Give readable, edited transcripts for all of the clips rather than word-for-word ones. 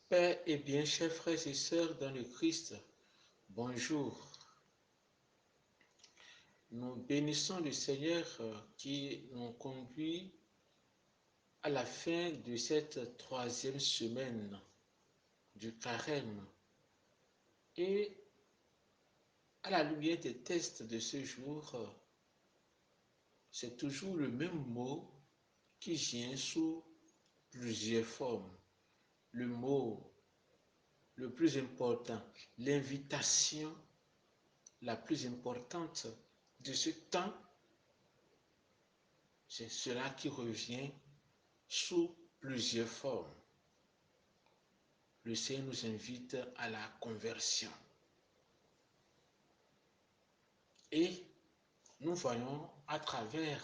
Père et bien, chers frères et sœurs dans le Christ, bonjour. Nous bénissons le Seigneur qui nous conduit à la fin de cette troisième semaine du carême. Et à la lumière des textes de ce jour, c'est toujours le même mot qui vient sous plusieurs formes. Le mot le plus important, l'invitation la plus importante de ce temps, c'est cela qui revient sous plusieurs formes. Le Seigneur nous invite à la conversion. Et nous voyons à travers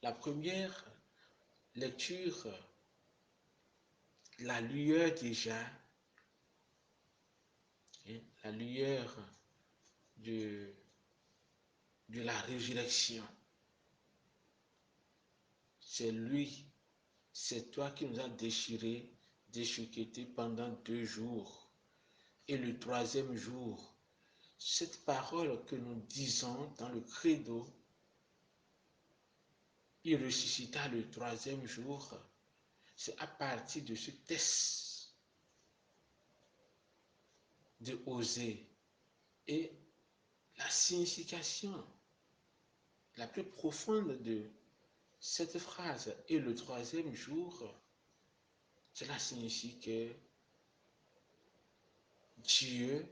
la première lecture la lueur déjà, la lueur de la résurrection. C'est lui, c'est toi qui nous as déchiquetés pendant 2 jours. Et le troisième jour, cette parole que nous disons dans le credo, il ressuscita le troisième jour, c'est à partir de ce test de Osée. Et la signification la plus profonde de cette phrase, et le troisième jour, cela signifie que Dieu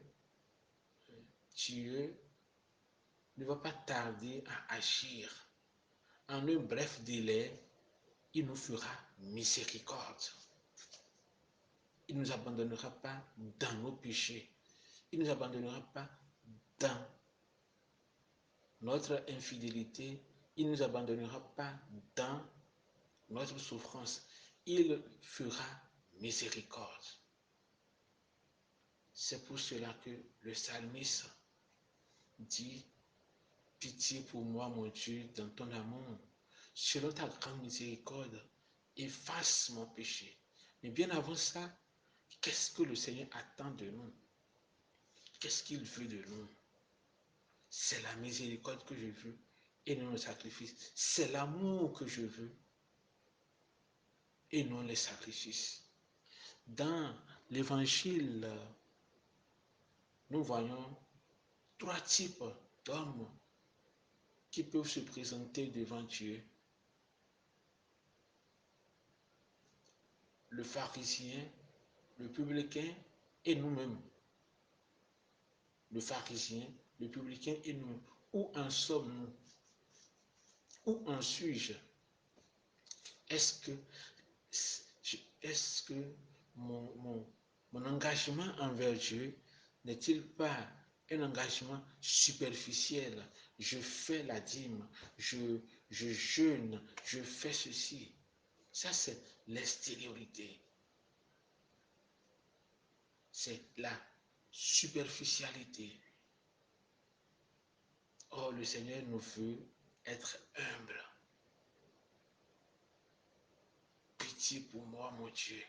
ne va pas tarder à agir. En un bref délai, il nous fera miséricorde. Il ne nous abandonnera pas dans nos péchés. Il ne nous abandonnera pas dans notre infidélité. Il ne nous abandonnera pas dans notre souffrance. Il fera miséricorde. C'est pour cela que le psalmiste dit: pitié pour moi, mon Dieu, dans ton amour. Selon ta grande miséricorde, efface mon péché. Mais bien avant ça, qu'est-ce que le Seigneur attend de nous? Qu'est-ce qu'il veut de nous? C'est la miséricorde que je veux et non le sacrifice. C'est l'amour que je veux et non les sacrifices. Dans l'évangile, nous voyons 3 types d'hommes qui peuvent se présenter devant Dieu. Le pharisien, le publicain et nous-mêmes. Le pharisien, le publicain et nous. Où en sommes-nous? Où en suis-je? Est-ce que mon engagement envers Dieu n'est-il pas un engagement superficiel? Je fais la dîme, je jeûne, je fais ceci. Ça, c'est l'extériorité. C'est la superficialité. Or, le Seigneur nous veut être humble. Pitié pour moi, mon Dieu.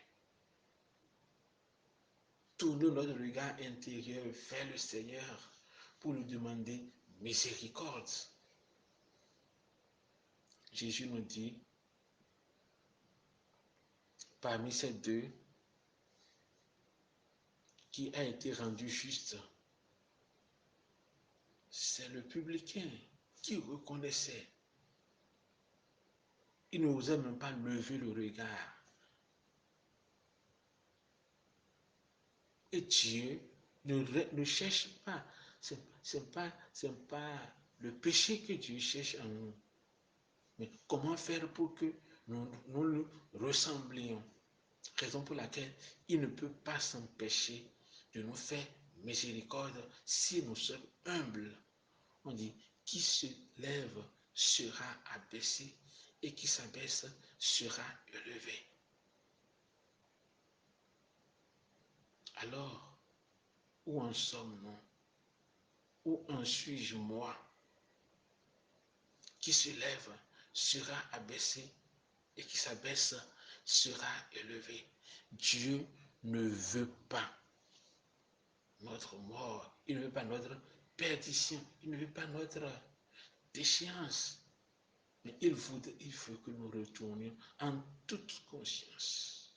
Tournons notre regard intérieur vers le Seigneur pour lui demander miséricorde. Jésus nous dit, parmi ces deux, qui a été rendu juste, c'est le publicain qui reconnaissait. Il n'osait même pas lever le regard. Et Dieu ne cherche pas. C'est pas le péché que Dieu cherche en nous. Mais comment faire pour que nous le ressemblions? Raison pour laquelle il ne peut pas s'empêcher de nous faire miséricorde si nous sommes humbles. On dit, qui se lève sera abaissé et qui s'abaisse sera élevé. Alors, où en sommes-nous? Où en suis-je moi? Qui se lève sera abaissé et qui s'abaisse sera élevé. Dieu ne veut pas notre mort, il ne veut pas notre perdition, il ne veut pas notre déchéance. Mais il faut que nous retournions en toute conscience.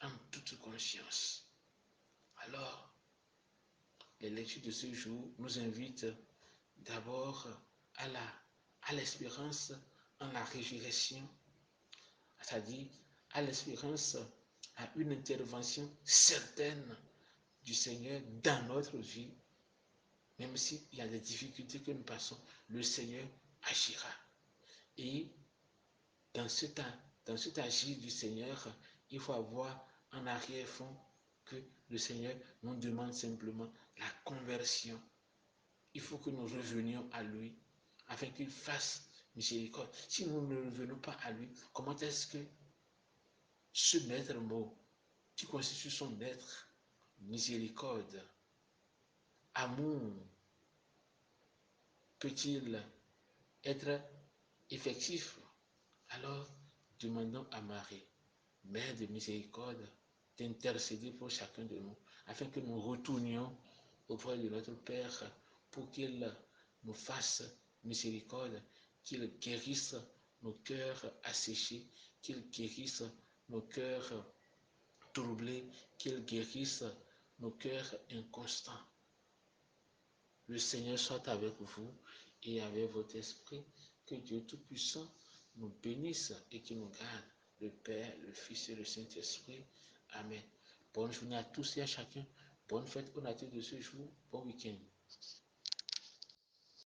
En toute conscience. Alors, les lectures de ce jour nous invitent d'abord à l'espérance en la résurrection, c'est-à-dire à l'espérance à une intervention certaine du Seigneur dans notre vie, même s'il y a des difficultés que nous passons, le Seigneur agira. Et dans cet agir du Seigneur, il faut avoir en arrière-fond que le Seigneur nous demande simplement la conversion. Il faut que nous revenions à lui afin qu'il fasse miséricorde. Si nous ne revenons pas à lui, comment est-ce que ce maître mot qui constitue son être, miséricorde, amour, peut-il être effectif? Alors, demandons à Marie, Mère de miséricorde, d'intercéder pour chacun de nous, afin que nous retournions auprès de notre Père pour qu'il nous fasse miséricorde, qu'il guérisse nos cœurs asséchés, qu'il guérisse nos cœurs troublés, qu'il guérisse nos cœurs inconstants. Le Seigneur soit avec vous et avec votre esprit. Que Dieu Tout-Puissant nous bénisse et qu'il nous garde, le Père, le Fils et le Saint-Esprit. Amen. Bonne journée à tous et à chacun. Bonne fête au natif de ce jour. Bon week-end.